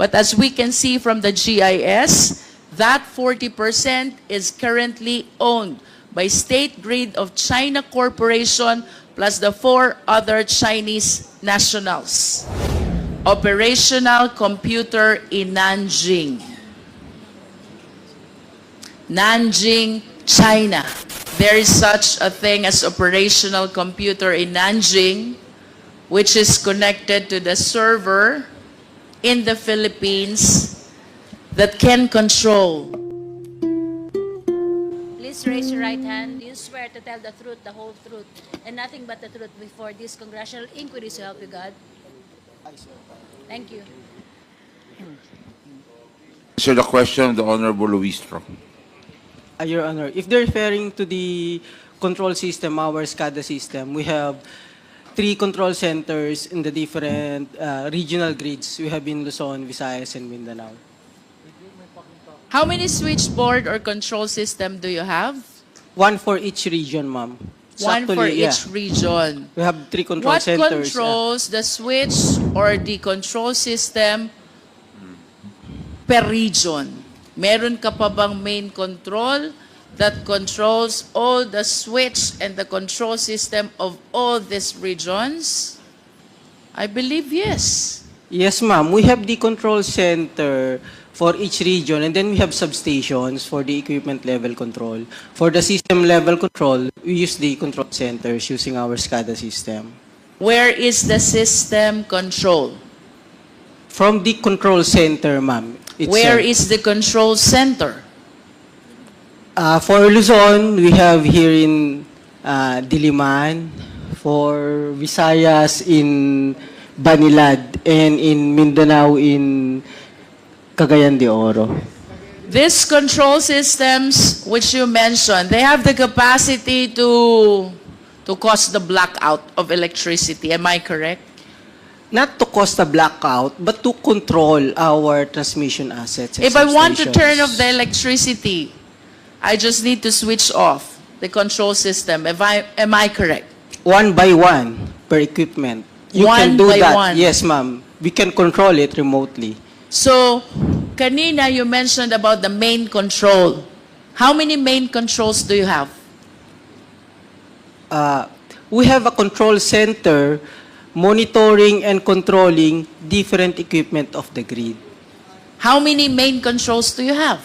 But as we can see from the GIS, that 40% is currently owned by State Grid of China Corporation plus the 4 other Chinese nationals. Operational computer in Nanjing. Nanjing, China. There is such a thing as operational computer in Nanjing, which is connected to the server in the Philippines that can control. Please raise your right hand. Do you swear to tell the truth, the whole truth, and nothing but the truth before this congressional inquiry, so help you God? I swear. Thank you. Sir, the question of the Honorable Luistro. Your Honor, if they're referring to the control system, our SCADA system, we have 3 control centers in the different regional grids. We have in Luzon, Visayas, and Mindanao. How many switchboard or control system do you have? 1 for each region, ma'am. So One for actually, each region. We have 3 control What centers. controls the switch or the control system per region? Meron ka pa bang main control that controls all the switch and the control system of all these regions? I believe yes. Yes, ma'am. We have the control center for each region, and then we have substations for the equipment level control. For the system level control, we use the control centers using our SCADA system. Where is the system control? From the control center, ma'am. Where is the control center? For Luzon, we have here in Diliman. For Visayas, in Banilad. And in Mindanao, in Cagayan de Oro. These control systems which you mentioned, they have the capacity to cause the blackout of electricity. Am I correct? Not to cause a blackout, but to control our transmission assets. And If I want to substations. turn off the electricity, I just need to switch off the control system. Am I correct? 1 by 1 per equipment. You One can do by that. one. Yes, ma'am. We can control it remotely. So, kanina you mentioned about the main control. How many main controls do you have? We have a control center monitoring and controlling different equipment of the grid. How many main controls do you have?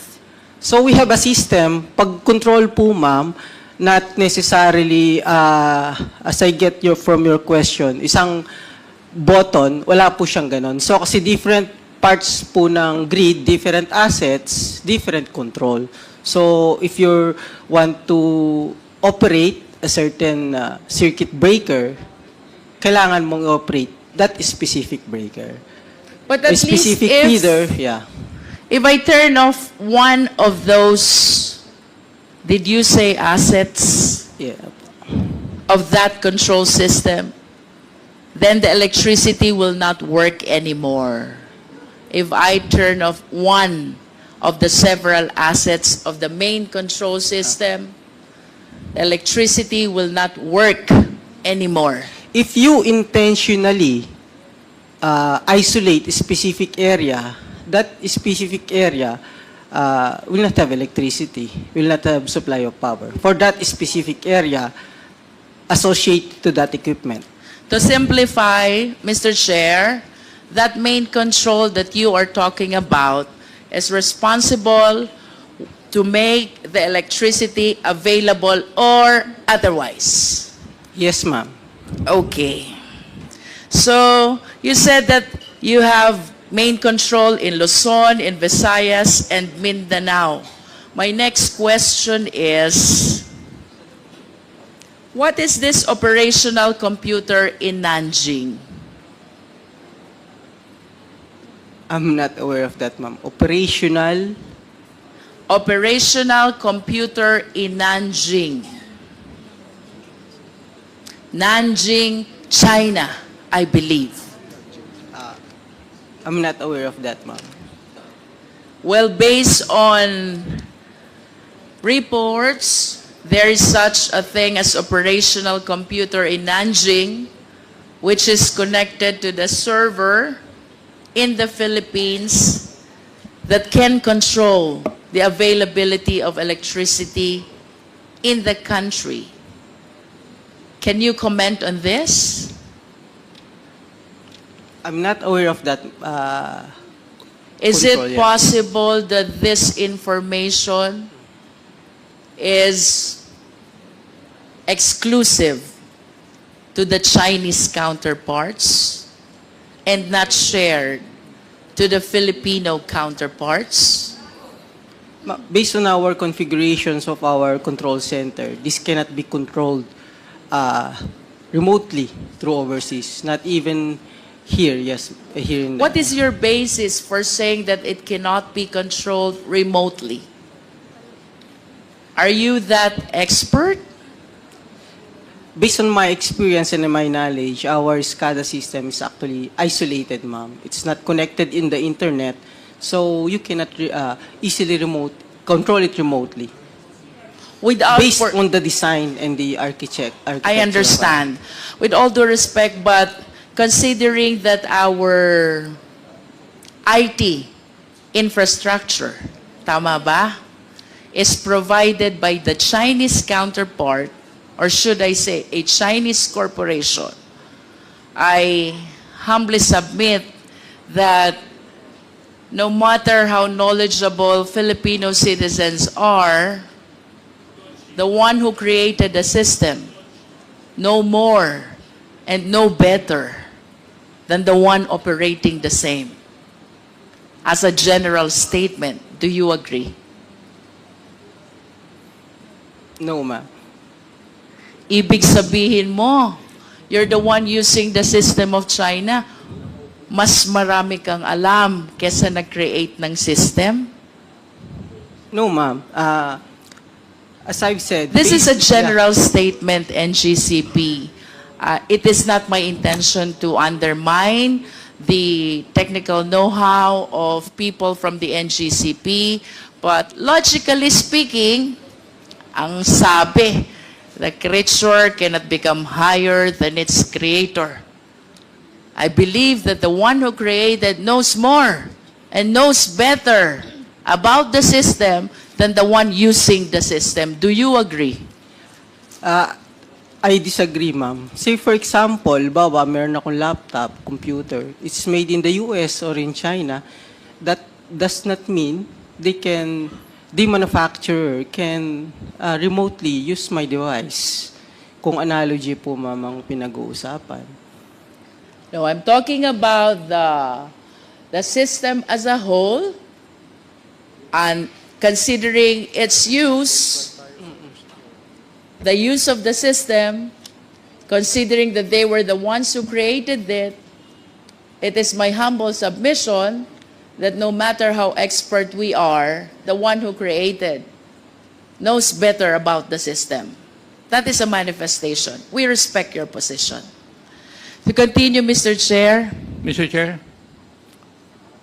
So we have a system, pag control po ma'am, not necessarily, as I get from your question, isang button, wala po siyang ganon. So kasi different parts po ng grid, different assets, different control. So if you want to operate a certain circuit breaker, kailangan mong operate that specific breaker. But A at least specific if, feeder, yeah. if I turn off one of those, did you say assets Yeah. of that control system, then the electricity will not work anymore. If I turn off one of the several assets of the main control system, the electricity will not work anymore. If you intentionally isolate a specific area, that specific area will not have electricity, will not have supply of power. For that specific area, associated to that equipment. To simplify, Mr. Chair, that main control that you are talking about is responsible to make the electricity available or otherwise. Yes, ma'am. Okay. So, you said that you have main control in Luzon, in Visayas, and Mindanao. My next question is, what is this operational computer in Nanjing? I'm not aware of that, ma'am. Operational. Operational computer in Nanjing. Nanjing, China, I believe. I'm not aware of that, ma'am. Well, based on reports, there is such a thing as operational computer in Nanjing, which is connected to the server in the Philippines that can control the availability of electricity in the country. Can you comment on this? I'm not aware of that. Is Control, it yes. possible that this information is exclusive to the Chinese counterparts and not shared to the Filipino counterparts? Based on our configurations of our control center, this cannot be controlled remotely through overseas. Not even here, yes, here in the... What is your basis for saying that it cannot be controlled remotely? Are you that expert? Based on my experience and my knowledge, our SCADA system is actually isolated, ma'am. It's not connected in the internet, so you cannot easily control it remotely. Without Based for- on the design and the architecture. I understand. With all due respect, but considering that our IT infrastructure, tama ba, is provided by the Chinese counterpart, or should I say, a Chinese corporation, I humbly submit that no matter how knowledgeable Filipino citizens are, the one who created the system no more and no better than the one operating the same. As a general statement, do you agree? No, ma'am. Ibig sabihin mo, you're the one using the system of China, mas marami kang alam kesa nag-create ng system? No, ma'am. As I've said... This is a based- general statement, NGCP. It is not my intention to undermine the technical know-how of people from the NGCP, but logically speaking, ang sabi, the creature cannot become higher than its creator. I believe that the one who created knows more and knows better about the system than the one using the system. Do you agree? I disagree, ma'am. Say, for example, meron akong laptop, computer. It's made in the US or in China. That does not mean the manufacturer can remotely use my device. Kung analogy po, ma'am, ang pinag-uusapan. No, I'm talking about the system as a whole, and considering its use, the use of the system, considering that they were the ones who created it, it is my humble submission that no matter how expert we are, the one who created knows better about the system. That is a manifestation. We respect your position. To continue, Mr. Chair. Mr. Chair,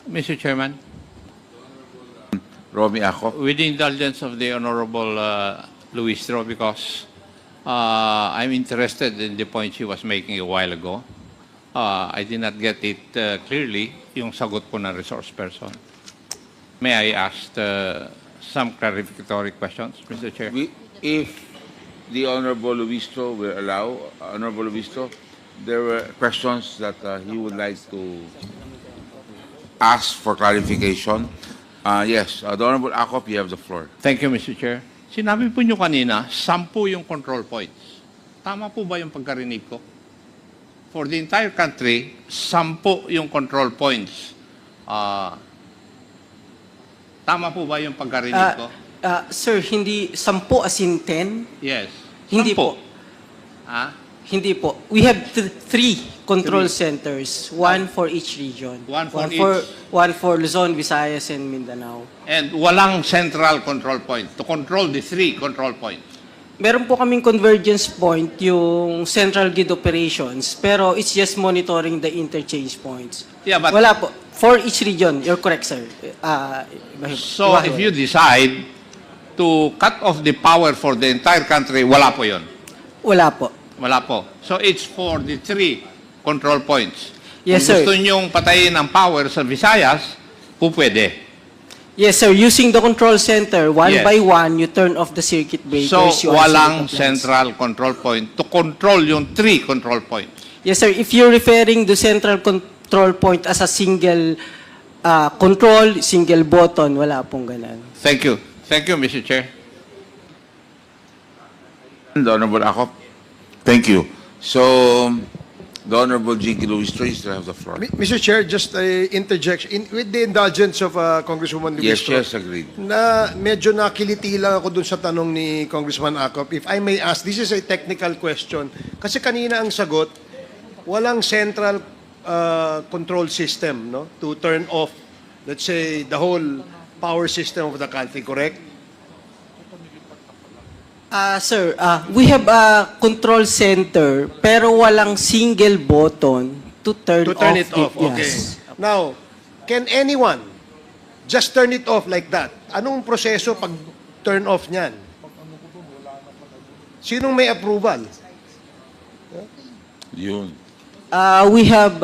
Mr. Chairman, Romy Acop. with the indulgence of the Honorable Luistro, because I'm interested in the point she was making a while ago. I did not get it clearly, yung sagot po ng resource person. May I ask some clarificatory questions, Mr. Chair? If the Honorable Luistro will allow, Honorable Luistro, there were questions that he would like to ask for clarification. Yes, the Honorable Acop, you have the floor. Thank you, Mr. Chair. Sinabi po nyo kanina, 10 yung control points. Tama po ba yung pagkarinig ko? For the entire country, 10 yung control points. Tama po ba yung pagkarinig ko? Sir, hindi 10 as in 10? Yes. Hindi 10. po. Ah? Hindi po. We have three control centers, one for each region. One for One for Luzon, Visayas, and Mindanao. And walang central control point to control the 3 control points. Meron po kaming convergence point, yung central grid operations, pero it's just monitoring the interchange points. Yeah, but Wala po. For each region, you're correct, sir. so if you decide to cut off the power for the entire country, wala po yun. Wala po. Wala po. So it's for the 3 control points. Yes, Kung sir. gusto nyong patayin ang power sa Visayas, pwede. Yes, sir. Using the control center, one Yes. by one, you turn off the circuit breakers. So, you isolate walang the plants. central control point to control yung 3 control points. Yes, sir. If you're referring to central control point as a single control, single button, wala pong ganun. Thank you. Thank you, Mr. Chair. The Honorable Akop. Thank you. So, the Honorable Jinky Luistro, you still have the floor. Mr. Chair, just a interjection. With the indulgence of Congresswoman Yes, Luistro, yes, agreed. na medyo nakiliti lang ako dun sa tanong ni Congressman Acop. If I may ask, this is a technical question. Kasi kanina ang sagot, walang central control system, no, to turn off, let's say, the whole power system of the country, correct? Sir, we have a control center pero walang single button to turn, To turn off it off, okay. Yes. Now, can anyone just turn it off like that? Anong proseso pag turn off niyan? Sinong may approval? Yun. We have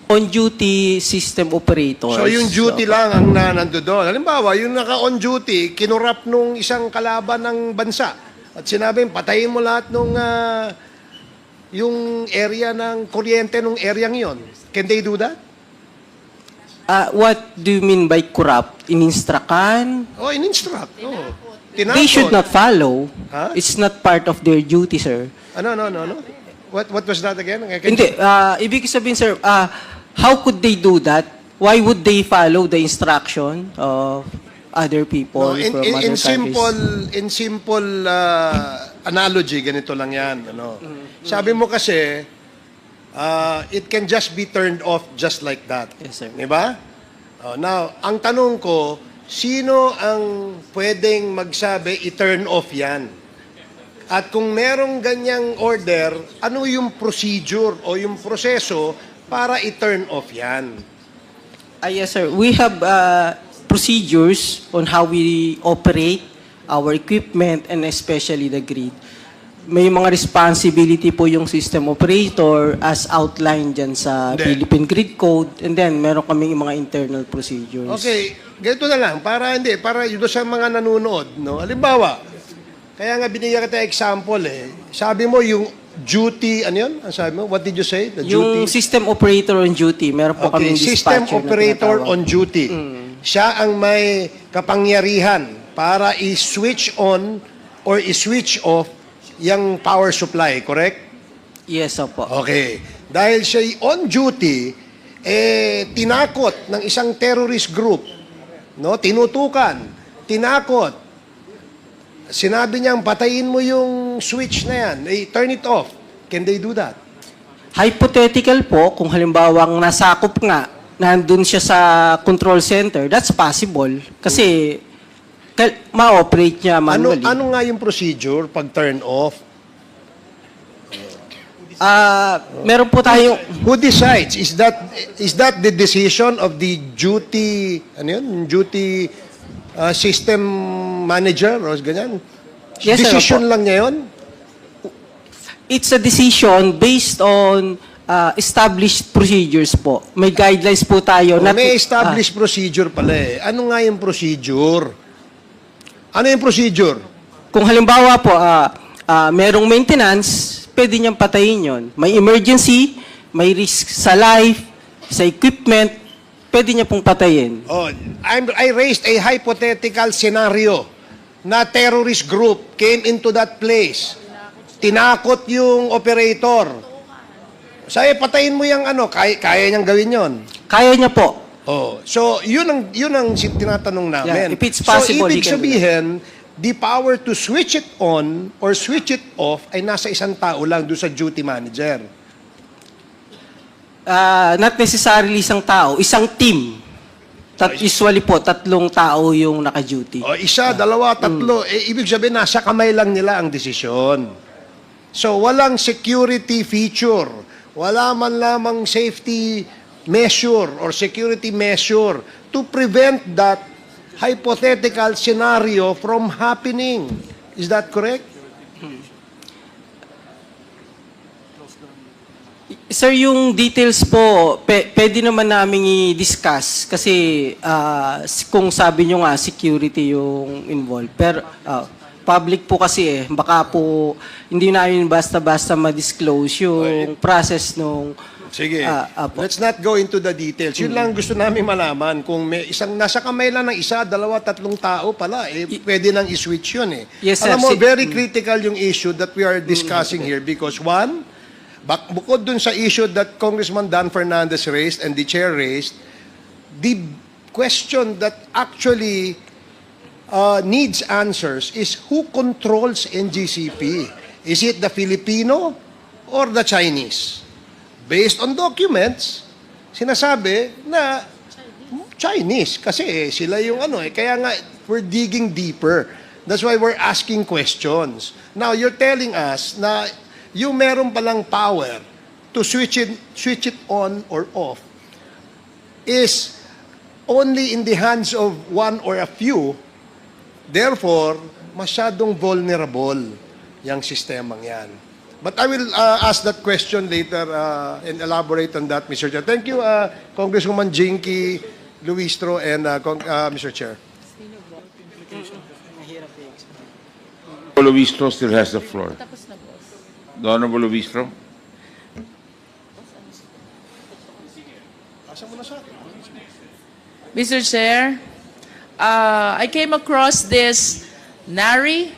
on-duty system operators. So yung duty lang ang nando doon. Halimbawa, yung naka-on duty, kinurap nung isang kalaban ng bansa. At sinabing, patayin mo lahat nung yung area ng kuryente nung area yon. Can they do that? What do you mean by corrupt? In-instructan? Oh, in-instruct. Oh. They should not follow. Huh? It's not part of their duty, sir. No. What was that again? Hindi. Ibig sabihin, sir, how could they do that? Why would they follow the instruction of other people No, from other countries? in simple analogy, ganito lang yan. Ano. Sabi mo kasi, it can just be turned off just like that. Yes, sir. Di ba? Now, ang tanong ko, sino ang pwedeng magsabi i-turn off yan? At kung merong ganyang order, ano yung procedure o yung proseso para i-turn off yan? Yes, sir. We have procedures on how we operate our equipment and especially the grid. May mga responsibility po yung system operator as outlined dyan sa Hindi. Philippine Grid Code, and then meron kaming mga internal procedures. Okay, ganito na lang. Para yung sa mga nanonood. No? Halimbawa, kaya nga binigyan kita example eh. Sabi mo yung duty, ano yun? Ang sabi mo? What did you say? The Yung duty? system operator on duty, meron po Okay, kaming system dispatcher na operator tinatawag. on duty. Siya ang may kapangyarihan para i-switch on or i-switch off yung power supply, correct? Yes, opo. Okay. Dahil siya on duty, tinakot ng isang terrorist group, no? Tinutukan, tinakot. Sinabi niyang patayin mo yung switch na yan, turn it off. Can they do that? Hypothetical po, kung halimbawang nasakop nga, nandun siya sa control center, that's possible. Kasi, ma-operate niya manually. Ano nga yung procedure pag turn off? Meron po tayong... Who decides? Is that the decision of the duty, ano yun? Duty system manager o ganyan? Yes, sir, Decision opo. lang niya yun? It's a decision based on established procedures po. May guidelines po tayo. May established procedure pala eh. Ano nga yung procedure? Ano yung procedure? Kung halimbawa po, merong maintenance, pwede niyang patayin yon. May emergency, may risk sa life, sa equipment, pwede niya pong patayin. Oh, I raised a hypothetical scenario na terrorist group came into that place. Tinakot yung operator. Sabi, patayin mo yung ano, kaya niyang gawin yon. Kaya niya po. Oh, so yun ang tinatanong namin. Yeah, if it's possible, so ibig he can do sabihin, the power to switch it on or switch it off ay nasa isang tao lang doon sa duty manager. Not necessarily isang tao, isang team. Usually po, 3 tao yung naka-duty. O isa, dalawa, tatlo, ibig sabihin nasa kamay lang nila ang desisyon. So walang security feature, wala man lamang safety measure or security measure to prevent that hypothetical scenario from happening. Is that correct? Sir, yung details po, pwede naman namin i-discuss kasi kung sabi nyo nga, security yung involved. Pero public po kasi baka po hindi namin basta-basta ma-disclose yung process nung... Sige, Apo. let's not go into the details. Yun lang gusto namin malaman. Kung may isang nasa kamay lang ng isa, dalawa, tatlong tao pala, pwede nang i-switch yun eh. Yes, sir. Alam mo, very critical yung issue that we are discussing here because one, bukod dun sa issue that Congressman Dan Fernandez raised and the chair raised, the question that actually needs answers is who controls NGCP? Is it the Filipino or the Chinese? Based on documents, sinasabi na Chinese kasi sila yung kaya nga we're digging deeper. That's why we're asking questions. Now you're telling us na yung meron palang power to switch it on or off is only in the hands of one or a few. Therefore, masyadong vulnerable yung sistemang yan. But I will ask that question later and elaborate on that, Mr. Chair. Thank you, Congresswoman Jinky Luistro and Mr. Chair. Luistro still has the floor. The Honorable Luistro. Mr. Chair, I came across this NARI,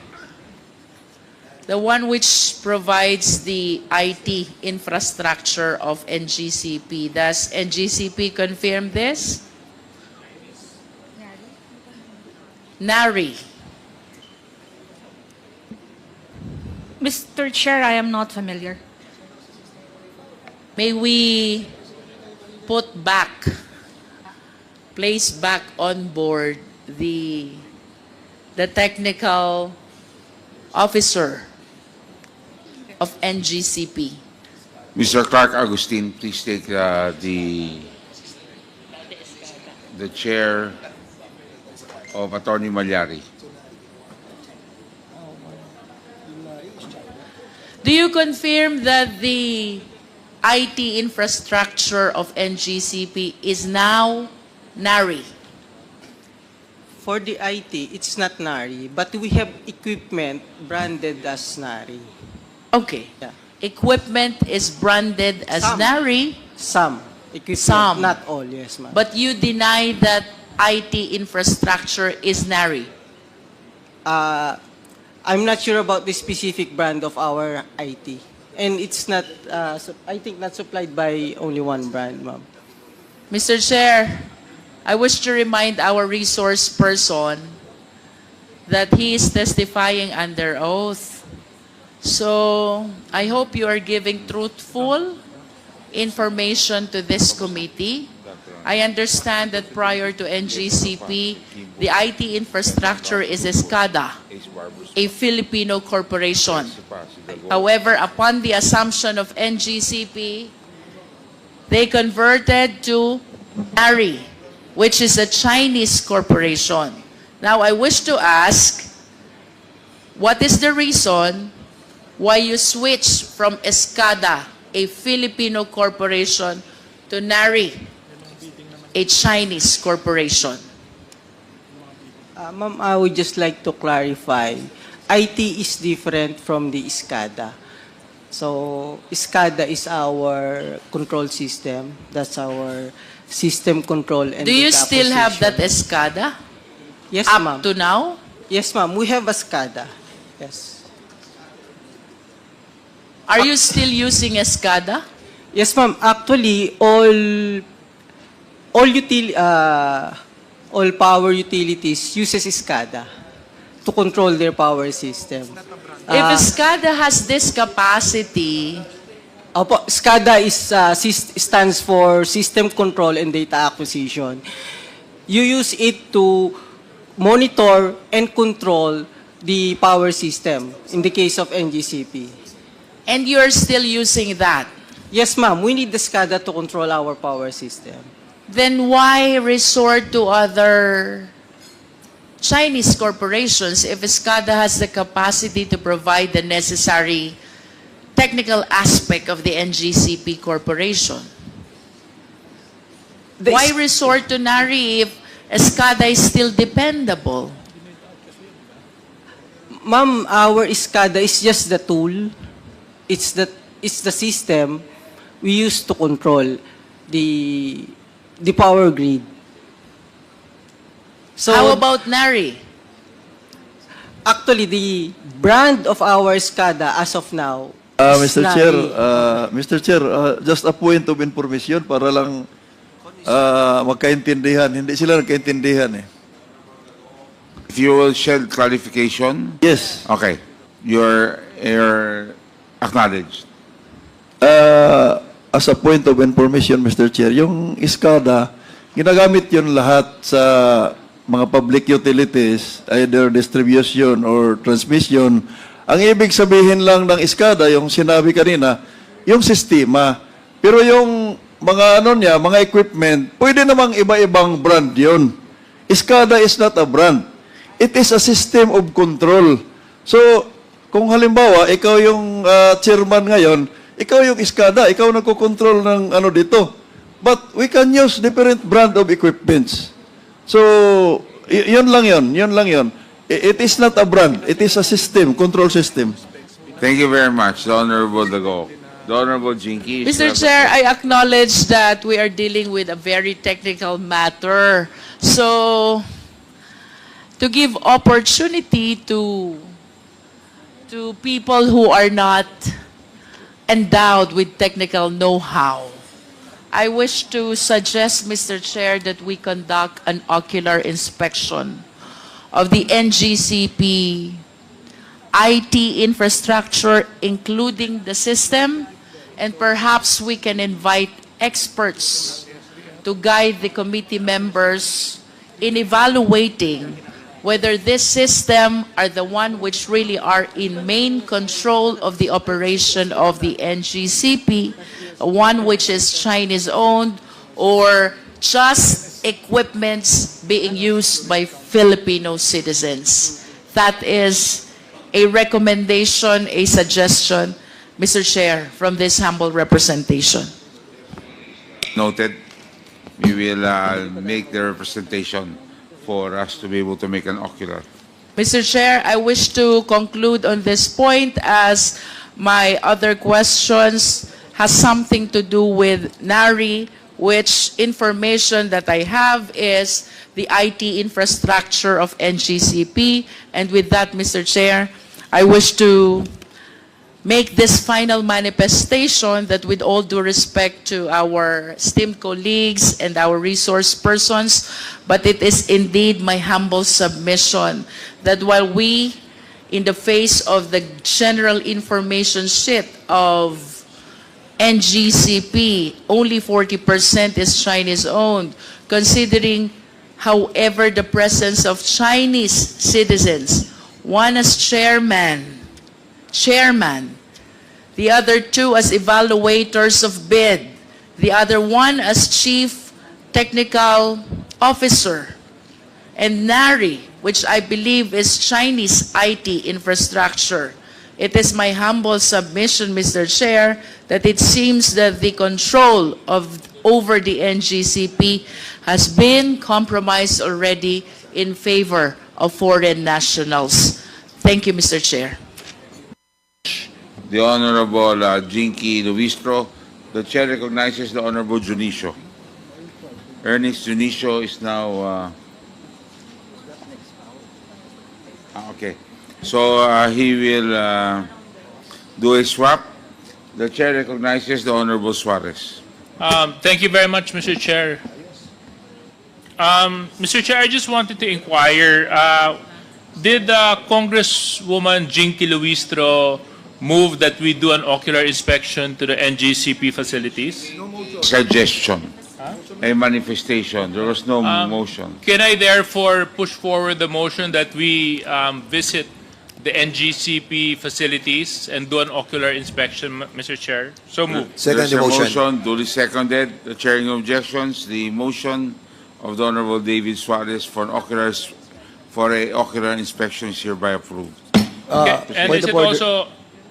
the one which provides the IT infrastructure of NGCP. Does NGCP confirm this? NARI. Mr. Chair, I am not familiar. May we place back on board the technical officer of NGCP. Mr. Clark Agustin, please take the chair of Attorney Malyari. Do you confirm that the IT infrastructure of NGCP is now NARI? For the IT, it's not NARI, but we have equipment branded as NARI. Okay. Yeah. Equipment is branded as Some. NARI, Some equipment, Some. not all, yes, ma'am. but you deny that IT infrastructure is NARI. I'm not sure about the specific brand of our IT. And it's not, I think not supplied by only one brand, ma'am. Mr. Chair, I wish to remind our resource person that he is testifying under oath. So, I hope you are giving truthful information to this committee. I understand that prior to NGCP, the IT infrastructure is ESCADA, a Filipino corporation. However, upon the assumption of NGCP, they converted to NARI, which is a Chinese corporation. Now, I wish to ask, what is the reason why you switched from ESCADA, a Filipino corporation, to NARI, a Chinese corporation? Ma'am, I would just like to clarify. IT is different from the ESCADA. So, ESCADA is our control system. That's our system control and Do you data still have that acquisition. ESCADA Yes, up ma'am. to now? Yes, ma'am. We have a SCADA. Yes. Are you still using ESCADA? Yes, ma'am. Actually, all power utilities uses SCADA to control their power system. If ESCADA has this capacity, Opo, SCADA stands for System Control and Data Acquisition. You use it to monitor and control the power system in the case of NGCP. and you're still using that, Yes, ma'am. We need the SCADA to control our power system. then why resort to other Chinese corporations if ESCADA has the capacity to provide the necessary technical aspect of the NGCP Corporation. The Why is- resort to NARI if ESCADA is still dependable? Ma'am, our SCADA is just the tool. It's the system we use to control the power grid. So How about NARI? actually the brand of our SCADA as of now is Mr. Chair, Nari. Mr. Chair, just a point of information para lang magkaintindihan. Hindi sila nagkaintindihan eh. If you will shed clarification, Yes. okay, you're acknowledged. As a point of information, Mr. Chair, yung SCADA, ginagamit yun lahat sa mga public utilities, either distribution or transmission. Ang ibig sabihin lang ng SCADA, yung sinabi kanina, yung sistema. Pero yung mga ano niya, mga equipment, pwede namang iba-ibang brand yun. SCADA is not a brand. It is a system of control. So, kung halimbawa, ikaw yung chairman ngayon, ikaw yung SCADA, ikaw nagko-control ng ano dito. But we can use different brand of equipments. So, yun lang yun. It is not a brand. It is a system, control system. Thank you very much, the Honorable Dago. The Honorable Jinky. Mr. Chair, I acknowledge that we are dealing with a very technical matter. So, to give opportunity to people who are not endowed with technical know-how, I wish to suggest, Mr. Chair, that we conduct an ocular inspection of the NGCP IT infrastructure, including the system, and perhaps we can invite experts to guide the committee members in evaluating whether this system are the one which really are in main control of the operation of the NGCP, one which is Chinese owned, or just equipments being used by Filipino citizens. That is a recommendation, a suggestion, Mr. Chair, from this humble representation. Noted. We will make the representation for us to be able to make an ocular. Mr. Chair, I wish to conclude on this point as my other questions has something to do with NARI, which information that I have is the IT infrastructure of NGCP. And with that, Mr. Chair, I wish to make this final manifestation that with all due respect to our esteemed colleagues and our resource persons, but it is indeed my humble submission that while we, in the face of the general information sheet of NGCP, only 40% is Chinese owned, considering however the presence of Chinese citizens, one as chairman, the other two as evaluators of bid, the other one as chief technical officer, and NARI, which I believe is Chinese IT infrastructure. It is my humble submission, Mr. Chair, that it seems that the control over the NGCP has been compromised already in favor of foreign nationals. Thank you, Mr. Chair. The Honorable Jinky Luistro. The Chair recognizes the Honorable Junicio. Ernest Junicio is now... okay. So he will do a swap. The Chair recognizes the Honorable Suarez. Thank you very much, Mr. Chair. Mr. Chair, I just wanted to inquire, did Congresswoman Jinky Luistro move that we do an ocular inspection to the NGCP facilities? Suggestion. A manifestation. There was no motion. Can I therefore push forward the motion that we visit the NGCP facilities and do an ocular inspection, Mr. Chair? So moved. There's a motion duly seconded. The Chair, no objections. The motion of the Honorable David Suarez for an ocular inspection is hereby approved. Okay. And is it also...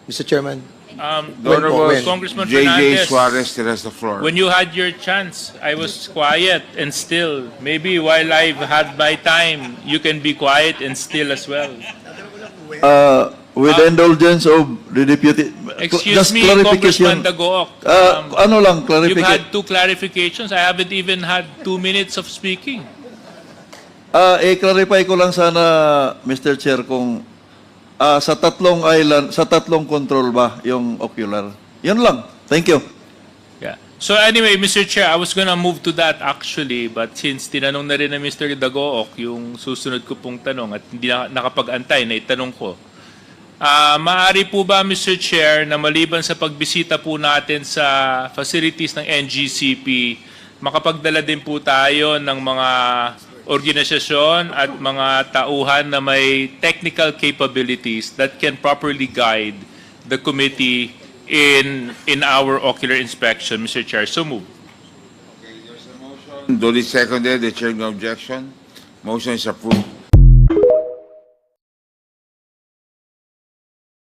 Mr. Chairman, The Honorable Congressman J.J. Fernandez, Suarez still has the floor. when you had your chance, I was quiet and still. Maybe while I've had my time, you can be quiet and still as well. With the indulgence of the deputy, Excuse just me, clarification. Congressman Dagook. Ano lang, You've clarification. had 2 clarifications. I haven't even had 2 minutes of speaking. I-clarify ko lang sana, Mr. Chair, kung sa tatlong island, sa tatlong control ba yung ocular. Yun lang. Thank you. Yeah. So anyway, Mr. Chair, I was gonna move to that actually, but since tinanong na rin na Mr. Dagook yung susunod ko pong tanong at hindi nakapag-antay na itanong ko, maaari po ba, Mr. Chair, na maliban sa pagbisita po natin sa facilities ng NGCP, makapagdala din po tayo ng mga organisasyon at mga tauhan na may technical capabilities that can properly guide the committee in our ocular inspection, Mr. Chair. So move. Duly seconded. The chair no objection. Motion is approved.